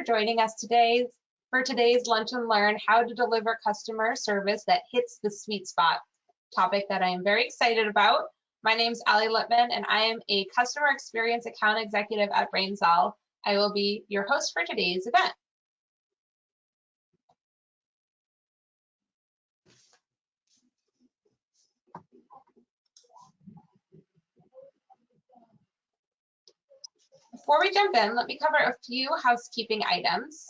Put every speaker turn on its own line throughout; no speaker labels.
for joining us today for today's Lunch and Learn How to Deliver Customer Service that Hits the Sweet Spot topic that I am very excited about. My name is Allie Lippman, and I am a Customer Experience Account Executive at BrainSell. I will be your host for today's event. Before we jump in, let me cover a few housekeeping items.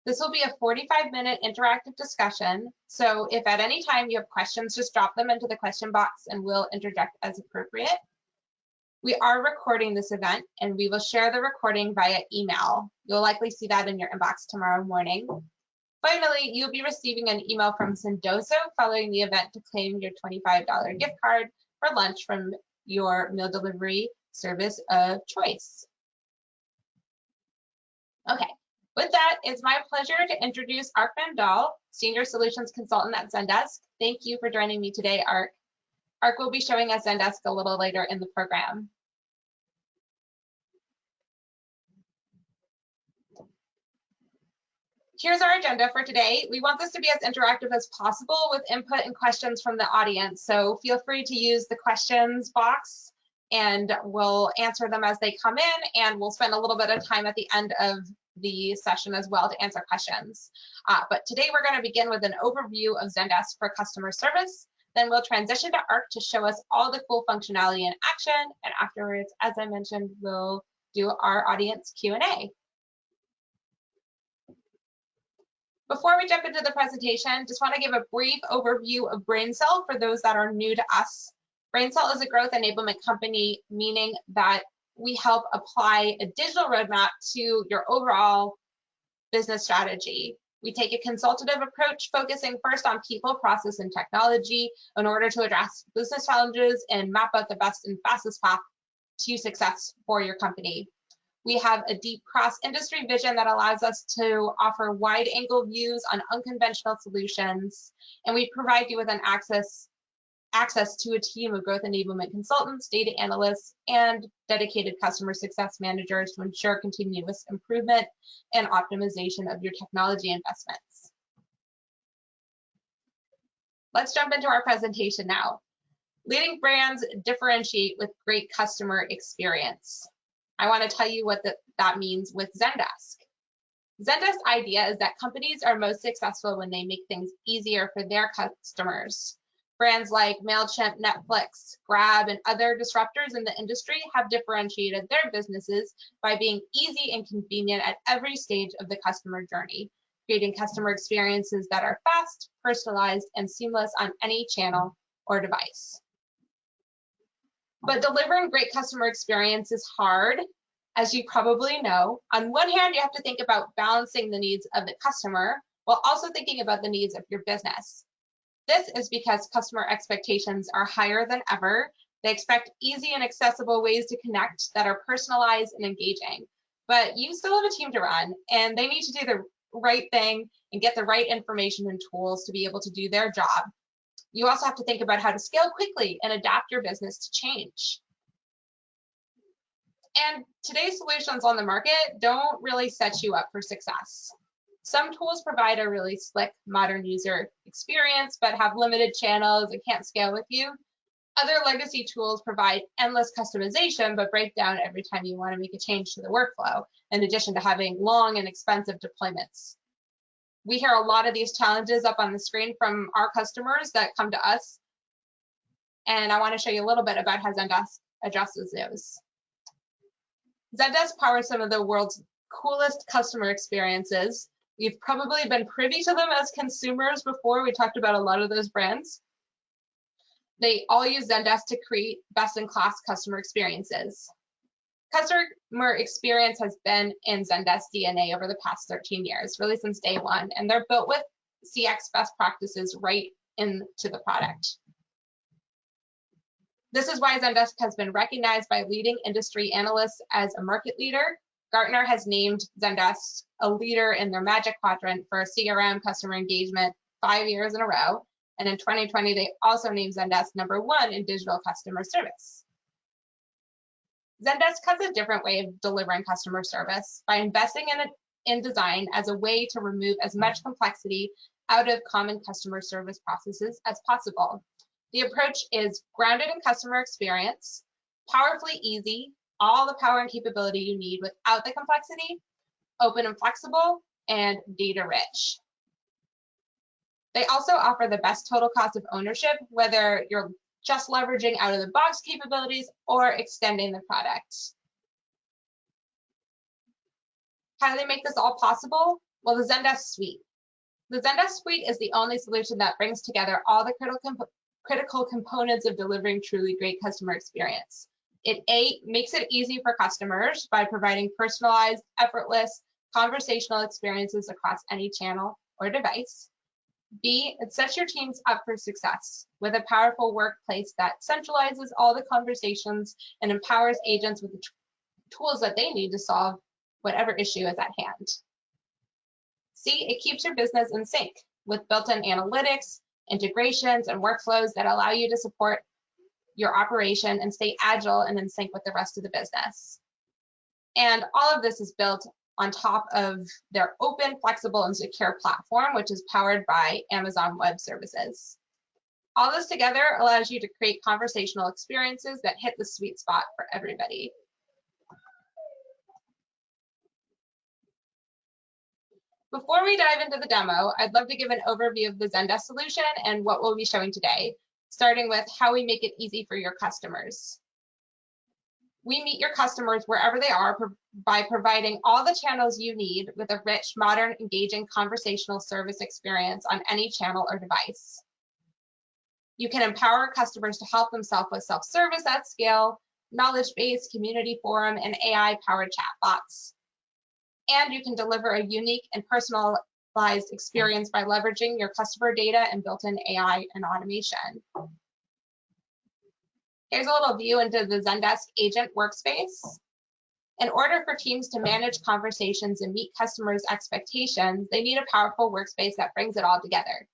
This will be a 45-minute interactive discussion, so if at any time you have questions, just drop them into the question box and we'll interject as appropriate. We are recording this event and we will share the recording via email. You'll likely see that in your inbox tomorrow morning. Finally, you'll be receiving an email from Zendesk following the event to claim your $25 gift card for lunch from your meal delivery service of choice. Okay, with that, it's my pleasure to introduce Ark Van Dahl, Senior Solutions Consultant at Zendesk. Thank you for joining me today, Ark. Ark will be showing us Zendesk a little later in the program. Here's our agenda for today. We want this to be as interactive as possible with input and questions from the audience. So feel free to use the questions box and we'll answer them as they come in, and we'll spend a little bit of time at the end of the session as well to answer questions. But today we're going to begin with an overview of Zendesk for customer service. Then we'll transition to Ark to show us all the cool functionality in action. And afterwards, as I mentioned, we'll do our audience Q&A. Before we jump into the presentation, just want to give a brief overview of BrainSell for those that are new to us. BrainSell is a growth enablement company, meaning that we help apply a digital roadmap to your overall business strategy. We take a consultative approach, focusing first on people, process, and technology in order to address business challenges and map out the best and fastest path to success for your company. We have a deep cross-industry vision that allows us to offer wide-angle views on unconventional solutions, and we provide you with an access to a team of growth enablement consultants, data analysts, and dedicated customer success managers to ensure continuous improvement and optimization of your technology investments. Let's jump into our presentation now. Leading brands differentiate with great customer experience. I want to tell you what that means with Zendesk. Zendesk's idea is that companies are most successful when they make things easier for their customers. Brands like MailChimp, Netflix, Grab, and other disruptors in the industry have differentiated their businesses by being easy and convenient at every stage of the customer journey, creating customer experiences that are fast, personalized, and seamless on any channel or device. But delivering great customer experience is hard, as you probably know. On one hand, you have to think about balancing the needs of the customer while also thinking about the needs of your business. This is because customer expectations are higher than ever. They expect easy and accessible ways to connect that are personalized and engaging. But you still have a team to run, and they need to do the right thing and get the right information and tools to be able to do their job. You also have to think about how to scale quickly and adapt your business to change. And today's solutions on the market don't really set you up for success. Some tools provide a really slick, modern user experience, but have limited channels and can't scale with you. Other legacy tools provide endless customization, but break down every time you want to make a change to the workflow, in addition to having long and expensive deployments. We hear a lot of these challenges up on the screen from our customers that come to us, and I want to show you a little bit about how Zendesk addresses those. Zendesk powers some of the world's coolest customer experiences. You've probably been privy to them as consumers before. We talked about a lot of those brands. They all use Zendesk to create best-in-class customer experiences. Customer experience has been in Zendesk DNA over the past 13 years, really since day one, and they're built with CX best practices right into the product. This is why Zendesk has been recognized by leading industry analysts as a market leader. Gartner has named Zendesk a leader in their Magic Quadrant for CRM customer engagement 5 years in a row. And in 2020, they also named Zendesk #1 in digital customer service. Zendesk has a different way of delivering customer service by investing in design as a way to remove as much complexity out of common customer service processes as possible. The approach is grounded in customer experience, powerfully easy, all the power and capability you need without the complexity, open and flexible, and data rich. They also offer the best total cost of ownership, whether you're just leveraging out of the box capabilities or extending the product. How do they make this all possible? Well, the Zendesk Suite. The Zendesk Suite is the only solution that brings together all the critical components of delivering truly great customer experience. It makes it easy for customers by providing personalized, effortless, conversational experiences across any channel or device. B, it sets your teams up for success with a powerful workplace that centralizes all the conversations and empowers agents with the tools that they need to solve whatever issue is at hand. C, it keeps your business in sync with built-in analytics, integrations, and workflows that allow you to support your operation and stay agile and in sync with the rest of the business. And all of this is built on top of their open, flexible, and secure platform, which is powered by Amazon Web Services. All this together allows you to create conversational experiences that hit the sweet spot for everybody. Before we dive into the demo, I'd love to give an overview of the Zendesk solution and what we'll be showing today, starting with how we make it easy for your customers. We meet your customers wherever they are by providing all the channels you need with a rich, modern, engaging conversational service experience on any channel or device. You can empower customers to help themselves with self-service at scale, knowledge-based community forum, and AI-powered chatbots. And you can deliver a unique and personalized experience by leveraging your customer data and built-in AI and automation. Here's a little view into the Zendesk agent workspace. In order for teams to manage conversations and meet customers' expectations, they need a powerful workspace that brings it all together.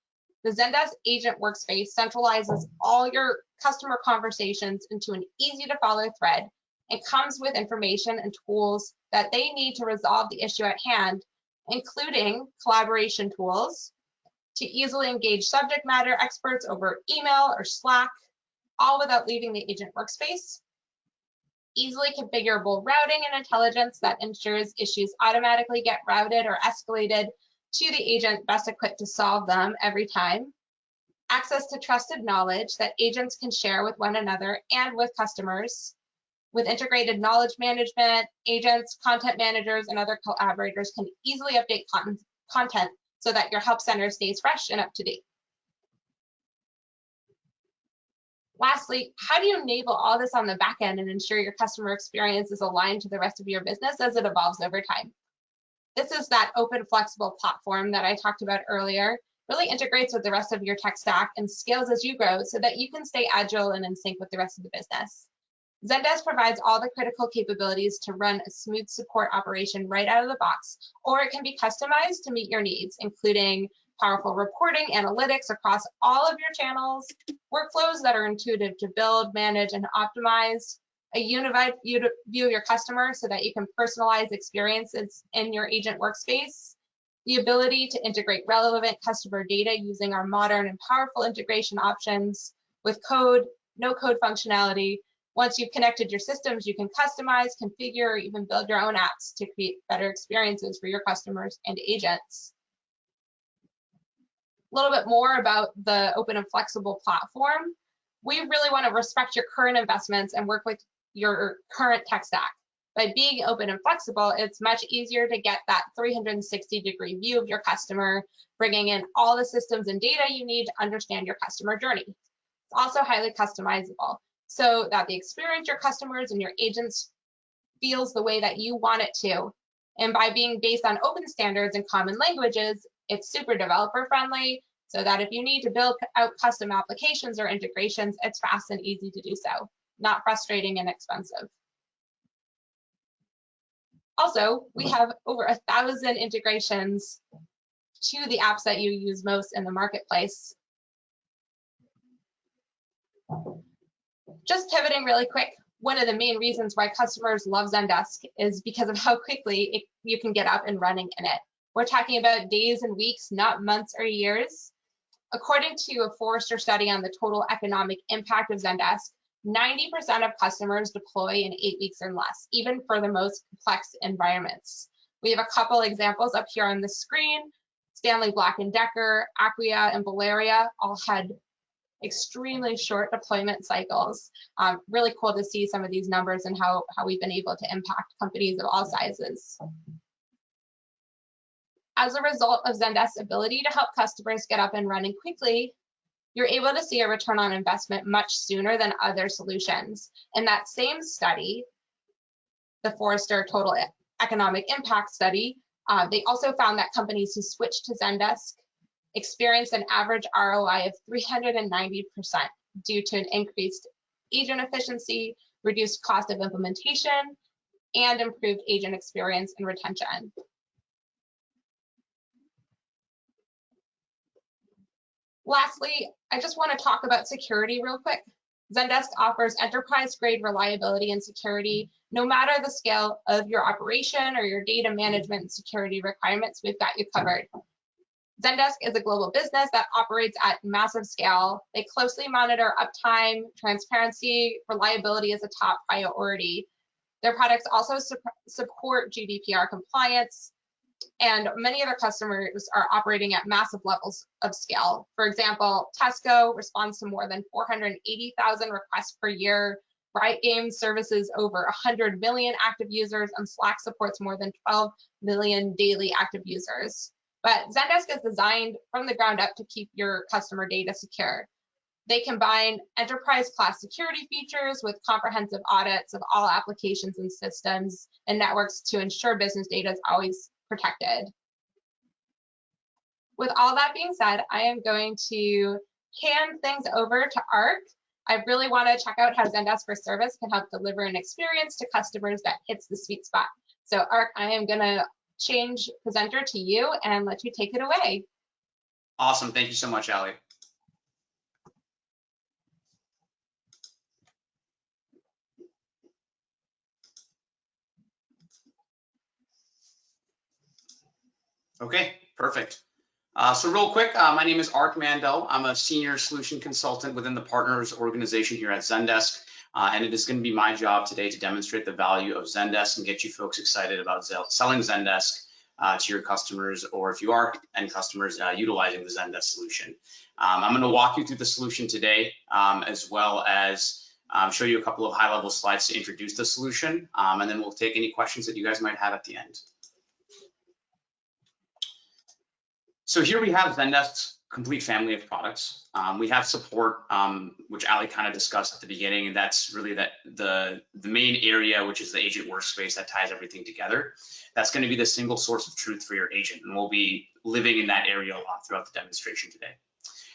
The Zendesk agent workspace centralizes all your customer conversations into an easy-to-follow thread and comes with information and tools that they need to resolve the issue at hand, including collaboration tools to easily engage subject matter experts over email or Slack, all without leaving the agent workspace. Easily configurable routing and intelligence that ensures issues automatically get routed or escalated to the agent best equipped to solve them every time. Access to trusted knowledge that agents can share with one another and with customers. With integrated knowledge management, agents, content managers, and other collaborators can easily update content so that your help center stays fresh and up to date. Lastly, how do you enable all this on the back end and ensure your customer experience is aligned to the rest of your business as it evolves over time? This is that open, flexible platform that I talked about earlier. Really integrates with the rest of your tech stack and scales as you grow so that you can stay agile and in sync with the rest of the business. Zendesk provides all the critical capabilities to run a smooth support operation right out of the box, or it can be customized to meet your needs, including powerful reporting, analytics across all of your channels, workflows that are intuitive to build, manage, and optimize, a unified view of your customer so that you can personalize experiences in your agent workspace, the ability to integrate relevant customer data using our modern and powerful integration options with code, no-code functionality. Once you've connected your systems, you can customize, configure, or even build your own apps to create better experiences for your customers and agents. A little bit more about the open and flexible platform. We really want to respect your current investments and work with your current tech stack. By being open and flexible, it's much easier to get that 360-degree view of your customer, bringing in all the systems and data you need to understand your customer journey. It's also highly customizable so that the experience your customers and your agents feels the way that you want it to. And by being based on open standards and common languages, it's super developer friendly so that if you need to build out custom applications or integrations, it's fast and easy to do so, not frustrating and expensive. Also, we have over 1,000 integrations to the apps that you use most in the marketplace. Just pivoting really quick, one of the main reasons why customers love Zendesk is because of how quickly you can get up and running in it. We're talking about days and weeks, not months or years. According to a Forrester study on the total economic impact of Zendesk, 90% of customers deploy in 8 weeks or less, even for the most complex environments. We have a couple examples up here on the screen. Stanley Black & Decker, Acquia, and Balearia all had extremely short deployment cycles. Really cool to see some of these numbers and how we've been able to impact companies of all sizes. As a result of Zendesk's ability to help customers get up and running quickly, you're able to see a return on investment much sooner than other solutions. In that same study, the Forrester Total Economic Impact Study, they also found that companies who switched to Zendesk experienced an average ROI of 390% due to an increased agent efficiency, reduced cost of implementation, and improved agent experience and retention. Lastly, I just want to talk about security real quick. Zendesk offers enterprise-grade reliability and security. No matter the scale of your operation or your data management and security requirements, we've got you covered. Zendesk is a global business that operates at massive scale. They closely monitor uptime, transparency, reliability is a top priority. Their products also support GDPR compliance, and many of their customers are operating at massive levels of scale. For example, Tesco responds to more than 480,000 requests per year. Riot Games services over 100 million active users, and Slack supports more than 12 million daily active users. But Zendesk is designed from the ground up to keep your customer data secure. They combine enterprise-class security features with comprehensive audits of all applications and systems and networks to ensure business data is always protected. With all that being said, I am going to hand things over to Ark. I really want to check out how Zendesk for Service can help deliver an experience to customers that hits the sweet spot. So Ark, I am going to change presenter to you and let you take it away.
Awesome. Thank you so much, Allie. Okay, perfect. So real quick, my name is Ark Mandel. I'm a senior solution consultant within the partners organization here at Zendesk. And it is going to be my job today to demonstrate the value of Zendesk and get you folks excited about selling Zendesk to your customers, or if you are end customers utilizing the Zendesk solution. I'm going to walk you through the solution today, as well as show you a couple of high-level slides to introduce the solution, and then we'll take any questions that you guys might have at the end. So here we have Zendesk's complete family of products. We have support, which Ali kind of discussed at the beginning, and that's really the main area, which is the agent workspace that ties everything together. That's going to be the single source of truth for your agent, and we'll be living in that area a lot throughout the demonstration today.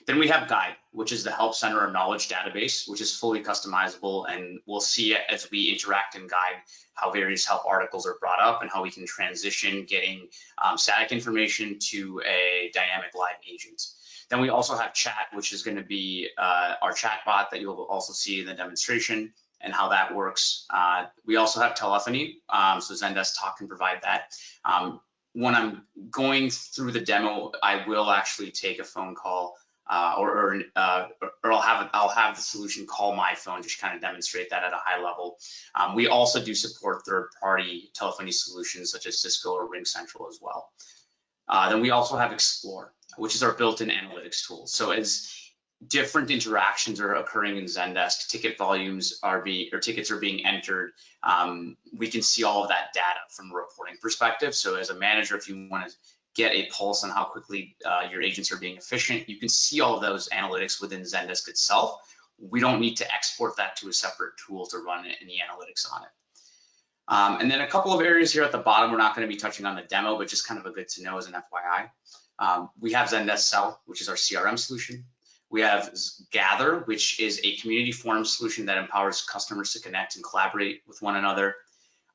Then we have Guide, which is the help center or knowledge database, which is fully customizable, and we'll see as we interact in Guide how various help articles are brought up and how we can transition getting static information to a dynamic live agent. Then we also have Chat, which is going to be our chat bot that you'll also see in the demonstration and how that works. We also have telephony, so Zendesk Talk can provide that. When I'm going through the demo, I will actually take a phone call, or I'll have the solution call my phone, just kind of demonstrate that at a high level. We also do support third-party telephony solutions such as Cisco or RingCentral as well. Then we also have Explore, which is our built-in analytics tool. So as different interactions are occurring in Zendesk, tickets are being entered, we can see all of that data from a reporting perspective. So as a manager, if you want to get a pulse on how quickly your agents are being efficient, you can see all of those analytics within Zendesk itself. We don't need to export that to a separate tool to run any analytics on it. And then a couple of areas here at the bottom, we're not going to be touching on the demo, but just kind of a good to know as an FYI. We have Zendesk Sell, which is our CRM solution. We have Gather, which is a community forum solution that empowers customers to connect and collaborate with one another.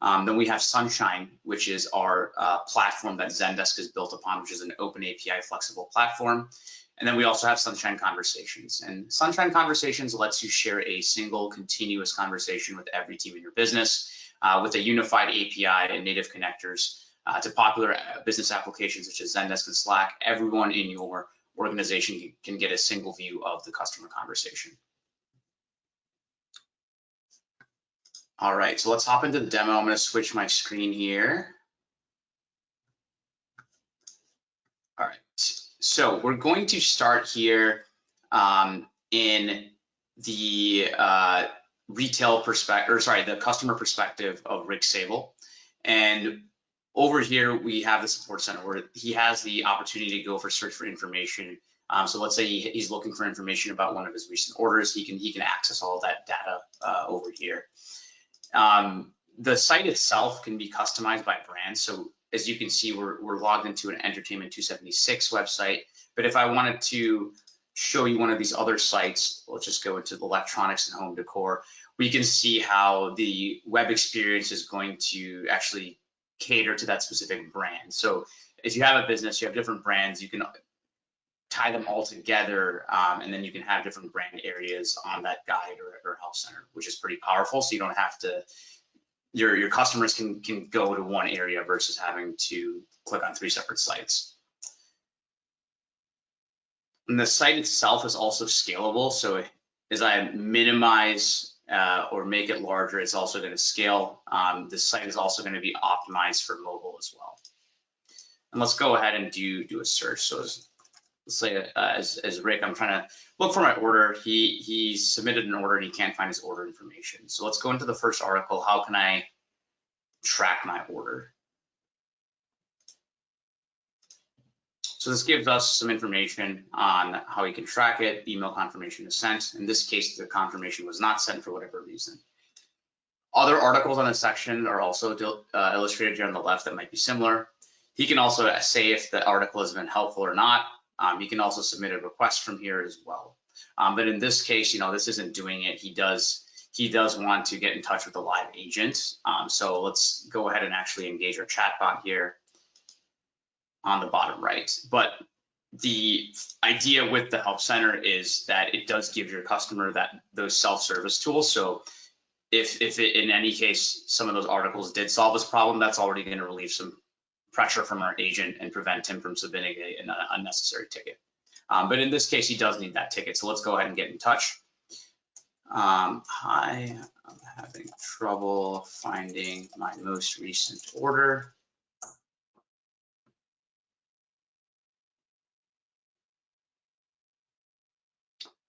Then we have Sunshine, which is our platform that Zendesk is built upon, which is an open API flexible platform. And then we also have Sunshine Conversations. And Sunshine Conversations lets you share a single continuous conversation with every team in your business with a unified API and native connectors to popular business applications such as Zendesk and Slack. Everyone in your organization can get a single view of the customer conversation. All right, so let's hop into the demo. I'm going to switch my screen here. All right, so we're going to start here in the retail perspective, or sorry, the customer perspective of Rick Sable. And over here, we have the support center where he has the opportunity to go for search for information. So let's say he's looking for information about one of his recent orders. He can access all of that data over here. The site itself can be customized by brand. So as you can see, we're logged into an Entertainment 276 website. But if I wanted to show you one of these other sites, let's just go into the electronics and home decor. We can see how the web experience is going to actually cater to that specific brand. So if you have a business, you have different brands, you can tie them all together, and then you can have different brand areas on that guide or help center, which is pretty powerful. So you don't have to, your customers can go to one area versus having to click on 3 separate sites. And the site itself is also scalable. So as I minimize or make it larger, it's also going to scale. This site is also going to be optimized for mobile as well. And let's go ahead and do a search. So let's say as Rick, I'm trying to look for my order. He submitted an order and he can't find his order information. So let's go into the first article. How can I track my order? So this gives us some information on how we can track it. Email confirmation is sent. In this case, the confirmation was not sent for whatever reason. Other articles on this section are also illustrated here on the left that might be similar. He can also say if the article has been helpful or not. He can also submit a request from here as well. But in this case, this isn't doing it. He does want to get in touch with the live agent. So let's go ahead and actually engage our chatbot here on the bottom right. But the idea with the help center is that it does give your customer those self-service tools. So if it, in any case, some of those articles did solve this problem, that's already going to relieve some pressure from our agent and prevent him from submitting an unnecessary ticket. But in this case, he does need that ticket. So let's go ahead and get in touch. Hi, I'm having trouble finding my most recent order.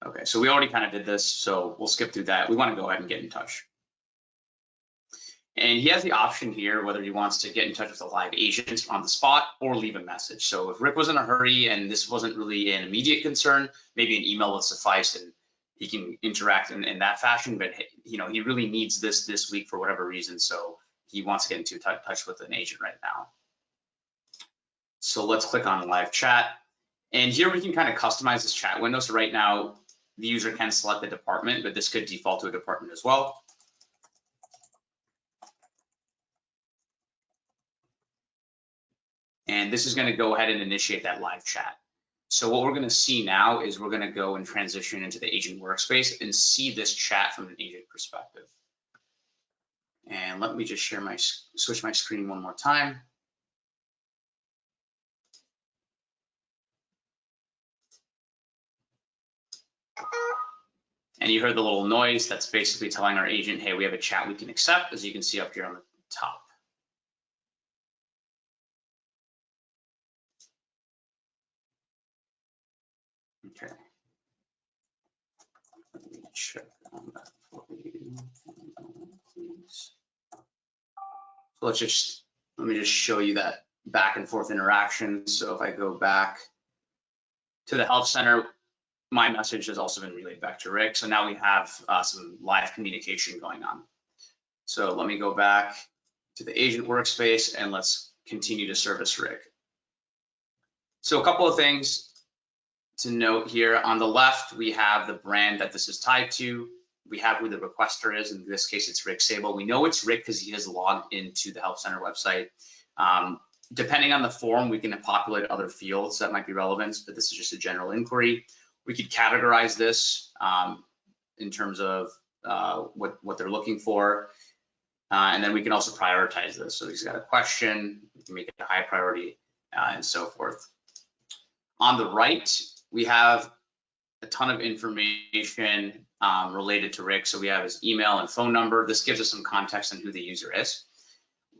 Okay, so we already kind of did this, so we'll skip through that. We want to go ahead and get in touch. And he has the option here whether he wants to get in touch with a live agent on the spot or leave a message. So if Rick was in a hurry and this wasn't really an immediate concern, maybe an email would suffice and he can interact in that fashion. But he really needs this week for whatever reason, so he wants to get into touch with an agent right now. So let's click on live chat. And here we can kind of customize this chat window. So right now, the user can select the department, but this could default to a department as well. And this is going to go ahead and initiate that live chat. So what we're going to see now is we're going to go and transition into the agent workspace and see this chat from an agent perspective. And let me just switch my screen one more time. And you heard the little noise that's basically telling our agent, hey, we have a chat we can accept, as you can see up here on the top. Okay. Let me check on that for you, please. So let me just show you that back and forth interaction. So if I go back to the help center, my message has also been relayed back to Rick. So now we have some live communication going on. So let me go back to the agent workspace and let's continue to service Rick. So a couple of things to note here. On the left, we have the brand that this is tied to. We have who the requester is. In this case, it's Rick Sable. We know it's Rick because he has logged into the help center website. Depending on the form, we can populate other fields that might be relevant, but this is just a general inquiry. We could categorize this in terms of what they're looking for. And then we can also prioritize this. So he's got a question, we can make it a high priority and so forth. On the right, we have a ton of information related to Rick. So we have his email and phone number. This gives us some context on who the user is.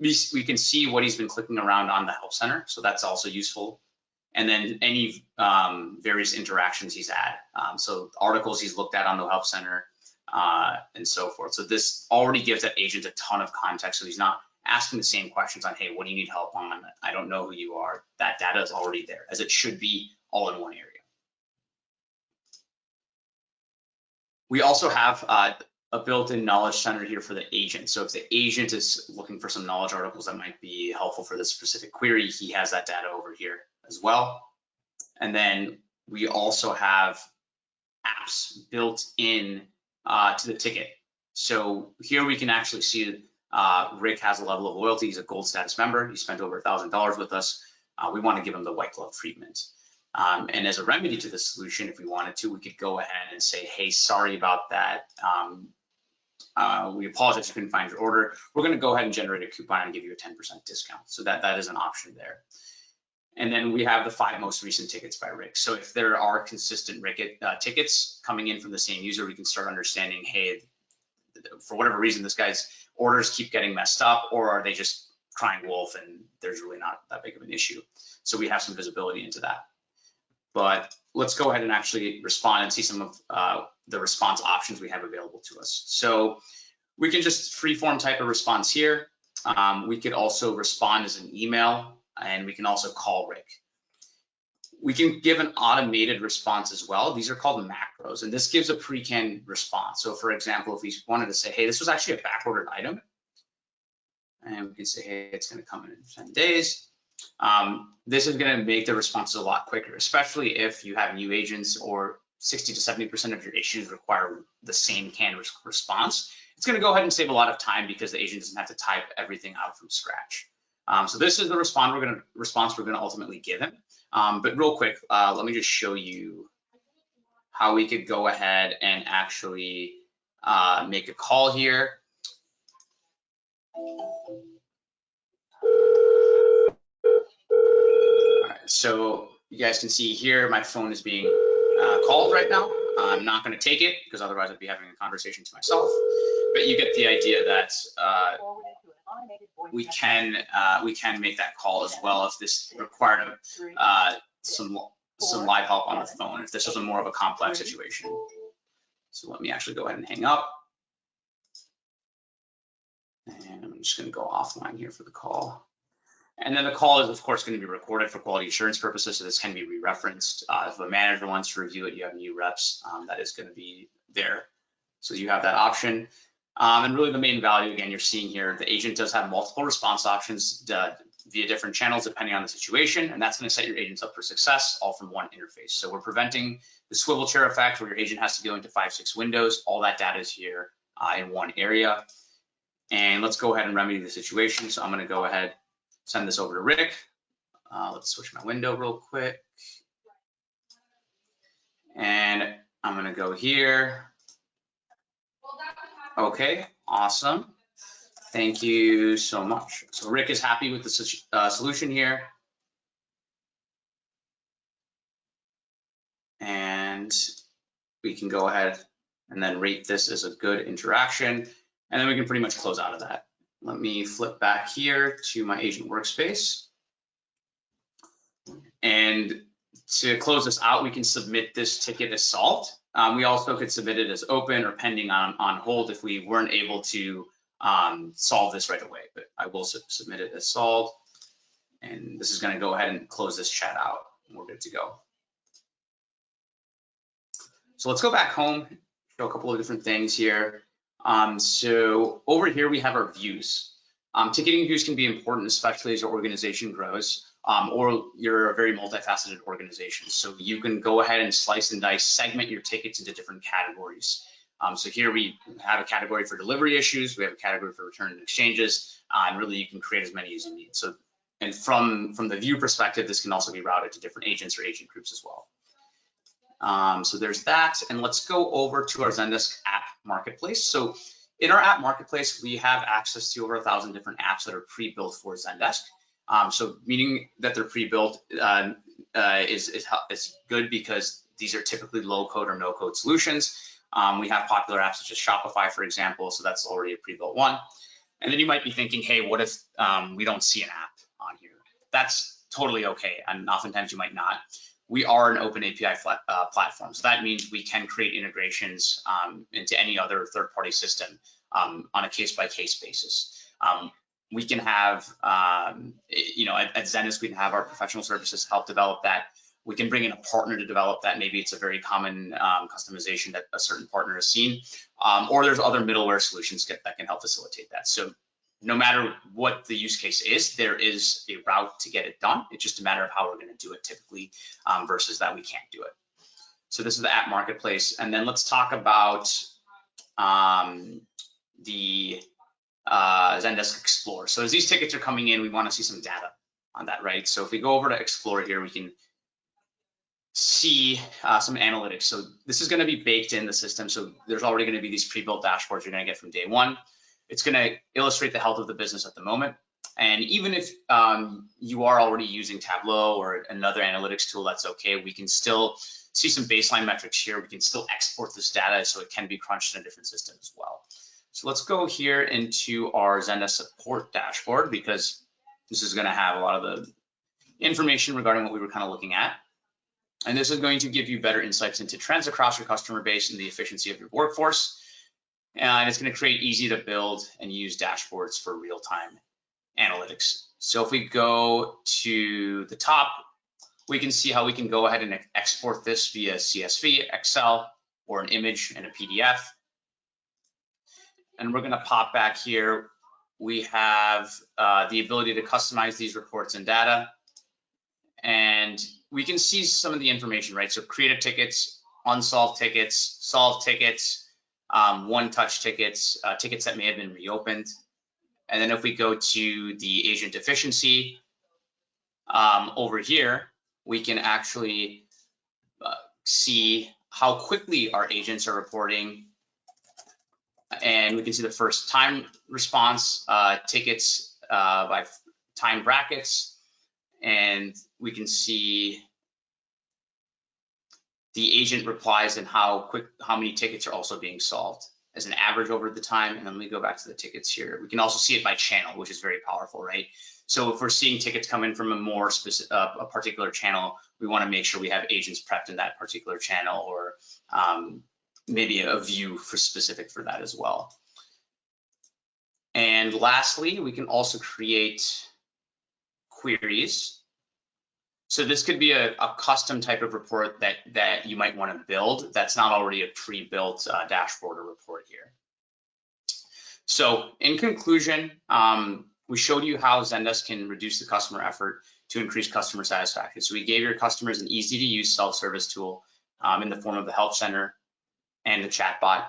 We can see what he's been clicking around on the Help Center, so that's also useful. And then any various interactions he's had. So articles he's looked at on the Help Center and so forth. So this already gives that agent a ton of context, so he's not asking the same questions on, hey, what do you need help on? I don't know who you are. That data is already there, as it should be all in one area. We also have a built-in knowledge center here for the agent. So if the agent is looking for some knowledge articles that might be helpful for this specific query, he has that data over here as well. And then we also have apps built in to the ticket. So here we can actually see Rick has a level of loyalty. He's a gold status member. He spent over $1,000 with us. We want to give him the white glove treatment. And as a remedy to the solution, if we wanted to, we could go ahead and say, hey, sorry about that. We apologize you couldn't find your order. We're going to go ahead and generate a coupon and give you a 10% discount. So that is an option there. And then we have the 5 most recent tickets by Rick. So if there are consistent Rick tickets coming in from the same user, we can start understanding, hey, for whatever reason, this guy's orders keep getting messed up, or are they just crying wolf and there's really not that big of an issue. So we have some visibility into that. But let's go ahead and actually respond and see some of the response options we have available to us. So we can just freeform type a response here. We could also respond as an email, and we can also call Rick. We can give an automated response as well. These are called macros, and this gives a pre-canned response. So for example, if we wanted to say, hey, this was actually a back-ordered item, and we can say, hey, it's going to come in 10 days. This is going to make the responses a lot quicker, especially if you have new agents or 60 to 70% of your issues require the same canned response. It's going to go ahead and save a lot of time because the agent doesn't have to type everything out from scratch. So this is the response we're going to ultimately give him. But real quick, let me just show you how we could go ahead and actually make a call here. So you guys can see here, my phone is being called right now. I'm not going to take it because otherwise I'd be having a conversation to myself. But you get the idea that we can make that call as well if this required some live help on the phone, if this was a more of a complex situation. So let me actually go ahead and hang up. And I'm just going to go offline here for the call. And then the call is, of course, going to be recorded for quality assurance purposes, so this can be re-referenced. If a manager wants to review it, you have new reps, that is going to be there. So you have that option. And really the main value, again, you're seeing here, the agent does have multiple response options via different channels depending on the situation, and that's going to set your agents up for success, all from one interface. So we're preventing the swivel chair effect where your agent has to go into 5-6 windows. All that data is here in one area. And let's go ahead and remedy the situation. So I'm going to go ahead, send this over to Rick. Let's switch my window real quick. And I'm going to go here. Okay, awesome. Thank you so much. So Rick is happy with the solution here. And we can go ahead and then rate this as a good interaction. And then we can pretty much close out of that. Let me flip back here to my agent workspace. And to close this out, we can submit this ticket as solved. We also could submit it as open or pending on hold if we weren't able to solve this right away, but I will submit it as solved. And this is going to go ahead and close this chat out, and we're good to go. So let's go back home, show a couple of different things here. So over here, we have our views. Ticketing views can be important, especially as your organization grows, or you're a very multifaceted organization. So you can go ahead and slice and dice, segment your tickets into different categories. So here we have a category for delivery issues, we have a category for return and exchanges, and really you can create as many as you need. So And from the view perspective, this can also be routed to different agents or agent groups as well. So there's that. And let's go over to our Zendesk app marketplace. So in our app marketplace, we have access to over 1,000 different apps that are pre-built for Zendesk. So meaning that they're pre-built is good because these are typically low code or no code solutions. We have popular apps such as Shopify, for example, so that's already a pre-built one. And then you might be thinking, hey, what if we don't see an app on here? That's totally okay, and oftentimes you might not. We are an open API platform, so that means we can create integrations into any other third-party system on a case-by-case basis. We can have, at Zendesk, we can have our professional services help develop that. We can bring in a partner to develop that. Maybe it's a very common customization that a certain partner has seen, or there's other middleware solutions that can help facilitate that. So no matter what the use case is, there is a route to get it done. It's just a matter of how we're going to do it typically versus that we can't do it. So this is the app marketplace. And then let's talk about the Zendesk Explore. So as these tickets are coming in, we want to see some data on that, right? So if we go over to Explore here, we can see some analytics. So this is going to be baked in the system. So there's already going to be these pre-built dashboards you're going to get from day one. It's going to illustrate the health of the business at the moment. And even if you are already using Tableau or another analytics tool, that's okay. We can still see some baseline metrics here. We can still export this data so it can be crunched in a different system as well. So let's go here into our Zendesk support dashboard, because this is going to have a lot of the information regarding what we were kind of looking at. And this is going to give you better insights into trends across your customer base and the efficiency of your workforce. And it's going to create easy to build and use dashboards for real-time analytics. So if we go to the top, we can see how we can go ahead and export this via CSV, Excel, or an image and a PDF. And we're going to pop back here. We have the ability to customize these reports and data. And we can see some of the information, right? So created tickets, unsolved tickets, solved tickets, one-touch tickets, tickets that may have been reopened. And then if we go to the agent efficiency over here, we can actually see how quickly our agents are reporting. And we can see the first time response, tickets by time brackets, and we can see the agent replies and how many tickets are also being solved as an average over the time. And then we go back to the tickets here. We can also see it by channel, which is very powerful, right? So if we're seeing tickets come in from a more specific, a particular channel, we want to make sure we have agents prepped in that particular channel, or maybe a view specific for that as well. And lastly, we can also create queries. So this could be a custom type of report that you might want to build that's not already a pre-built dashboard or report here. So in conclusion, we showed you how Zendesk can reduce the customer effort to increase customer satisfaction. So we gave your customers an easy to use self-service tool in the form of the help center and the chatbot.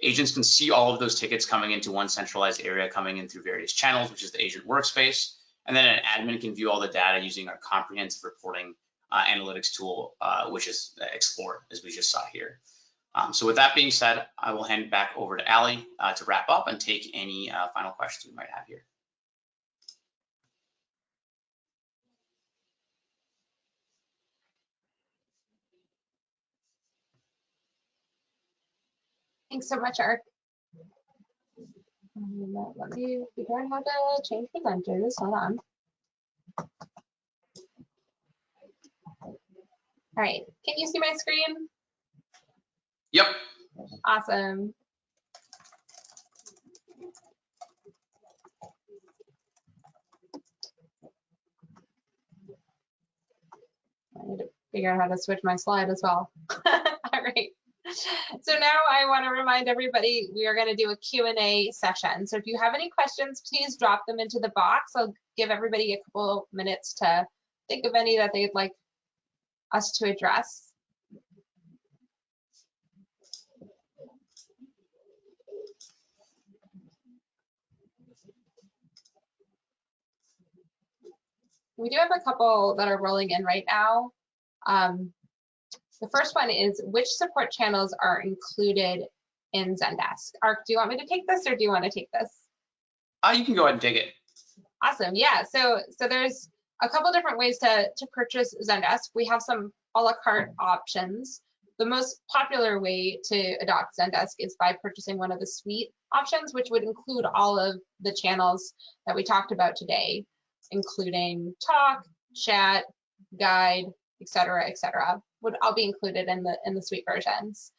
Agents can see all of those tickets coming into one centralized area, coming in through various channels, which is the agent workspace. And then an admin can view all the data using our comprehensive reporting analytics tool, which is Explore, as we just saw here. So with that being said, I will hand it back over to Ali to wrap up and take any final questions we might have here.
Thanks so much, Eric. Let me figure out how to change presenters. Hold on. All right, can you see my screen?
Yep.
Awesome. I need to figure out how to switch my slide as well. All right. So now I want to remind everybody we are going to do a Q&A session. So if you have any questions, please drop them into the box. I'll give everybody a couple minutes to think of any that they'd like us to address. we do have a couple that are rolling in right now. The first one is, which support channels are included in Zendesk? Ark, do you want me to take this or do you want to take this?
You can go ahead and take it.
Awesome. Yeah. So there's a couple different ways to purchase Zendesk. We have some a la carte options. The most popular way to adopt Zendesk is by purchasing one of the suite options, which would include all of the channels that we talked about today, including talk, chat, guide, et cetera, would all be included in the suite versions.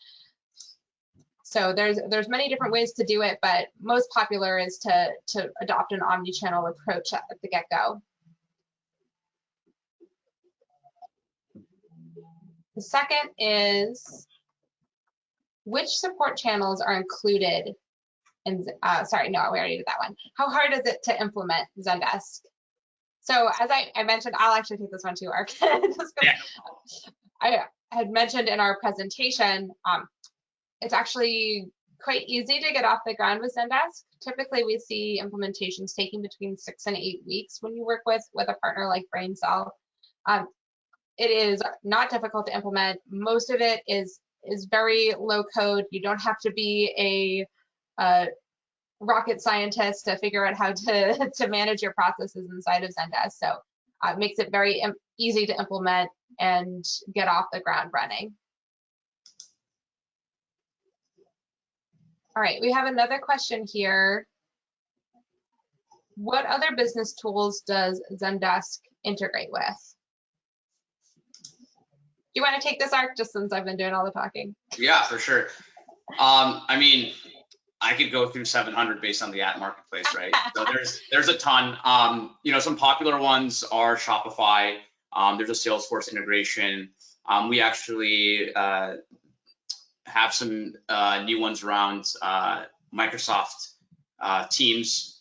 So there's many different ways to do it, but most popular is to adopt an omni-channel approach at the get-go. The second is, which support channels are included in, sorry, no, we already did that one. How hard is it to implement Zendesk? So as I mentioned, I'll actually take this one too, Ark.
Yeah.
I had mentioned in our presentation, it's actually quite easy to get off the ground with Zendesk. Typically, we see implementations taking between 6 and 8 weeks when you work with a partner like BrainSell. It is not difficult to implement. Most of it is very low code. You don't have to be a rocket scientist to figure out how to manage your processes inside of Zendesk. So it makes it very easy to implement and get off the ground running. All right, we have another question here. What other business tools does Zendesk integrate with? Do you want to take this, Ark, just since I've been doing all the talking?
Yeah, for sure. I mean, I could go through 700 based on the ad marketplace, right? So there's a ton. You know, some popular ones are Shopify. There's a Salesforce integration. We actually have some new ones around Microsoft Teams.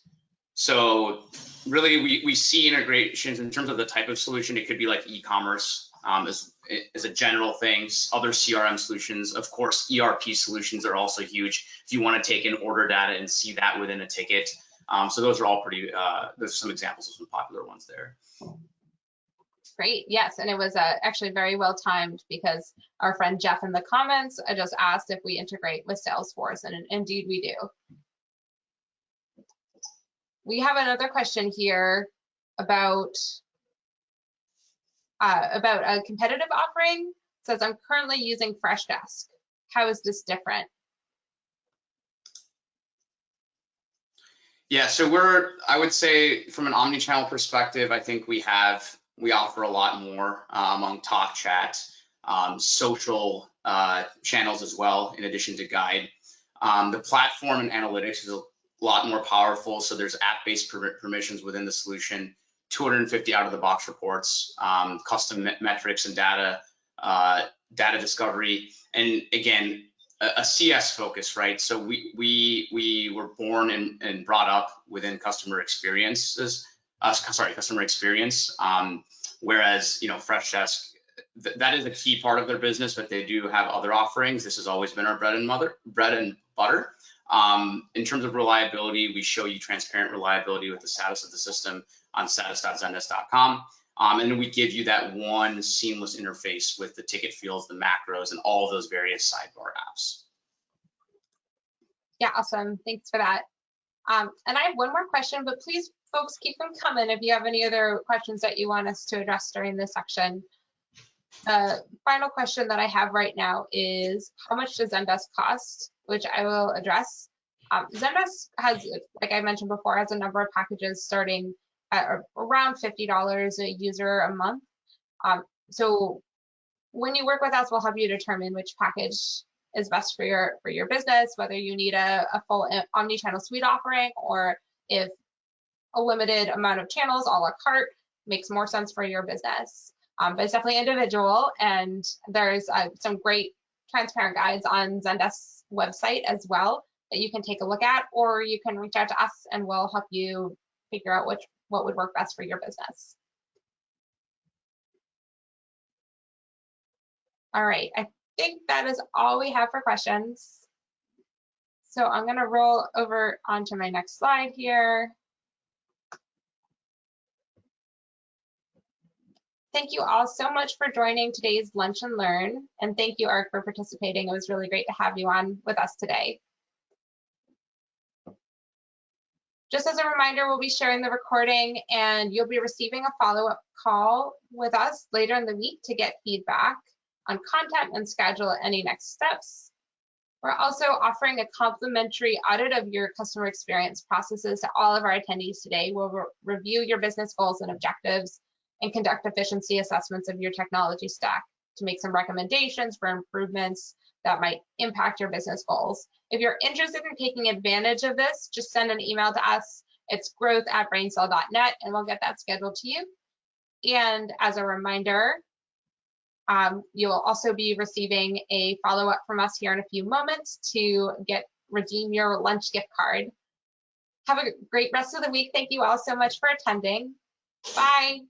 So really, we see integrations in terms of the type of solution. It could be like e-commerce as a general thing. Other CRM solutions, of course, ERP solutions are also huge. If you want to take in order data and see that within a ticket. So those are all pretty, there's some examples of some popular ones there.
Great, yes, and it was actually very well timed because our friend Jeff in the comments just asked if we integrate with Salesforce, and indeed we do. We have another question here about a competitive offering. It says, I'm currently using Freshdesk. How is this different?
Yeah, so I would say from an omni-channel perspective, I think we offer a lot more among talk, chat, social channels as well, in addition to guide. The platform and analytics is a lot more powerful. So there's app-based permissions within the solution, 250 out-of-the-box reports, custom metrics and data discovery, and again, a CS focus, right? So we were born and brought up within customer experience. Whereas, you know, Freshdesk, that is a key part of their business, but they do have other offerings. This has always been our bread and butter. In terms of reliability, we show you transparent reliability with the status of the system on status.zendesk.com. And then we give you that one seamless interface with the ticket fields, the macros, and all of those various sidebar apps.
Yeah, awesome. Thanks for that. And I have one more question, but please, folks, keep them coming if you have any other questions that you want us to address during this section. The final question that I have right now is, how much does Zendesk cost? Which I will address. Zendesk has, like I mentioned before, has a number of packages starting at around $50 a user a month. So when you work with us, we'll help you determine which package is best for your business, whether you need a full omni-channel suite offering, or if a limited amount of channels a la carte makes more sense for your business. But it's definitely individual, and there's some great transparent guides on Zendesk's website as well that you can take a look at, or you can reach out to us and we'll help you figure out what would work best for your business. All right, I think that is all we have for questions. So I'm going to roll over onto my next slide here. Thank you all so much for joining today's Lunch and Learn. And thank you, Ark, for participating. It was really great to have you on with us today. Just as a reminder, we'll be sharing the recording and you'll be receiving a follow-up call with us later in the week to get feedback on content and schedule any next steps. We're also offering a complimentary audit of your customer experience processes to all of our attendees today. We'll review your business goals and objectives and conduct efficiency assessments of your technology stack to make some recommendations for improvements that might impact your business goals. If you're interested in taking advantage of this, just send an email to us. It's growth@brainsell.net and we'll get that scheduled to you. And as a reminder, you'll also be receiving a follow-up from us here in a few moments to redeem your lunch gift card. Have a great rest of the week. Thank you all so much for attending. Bye.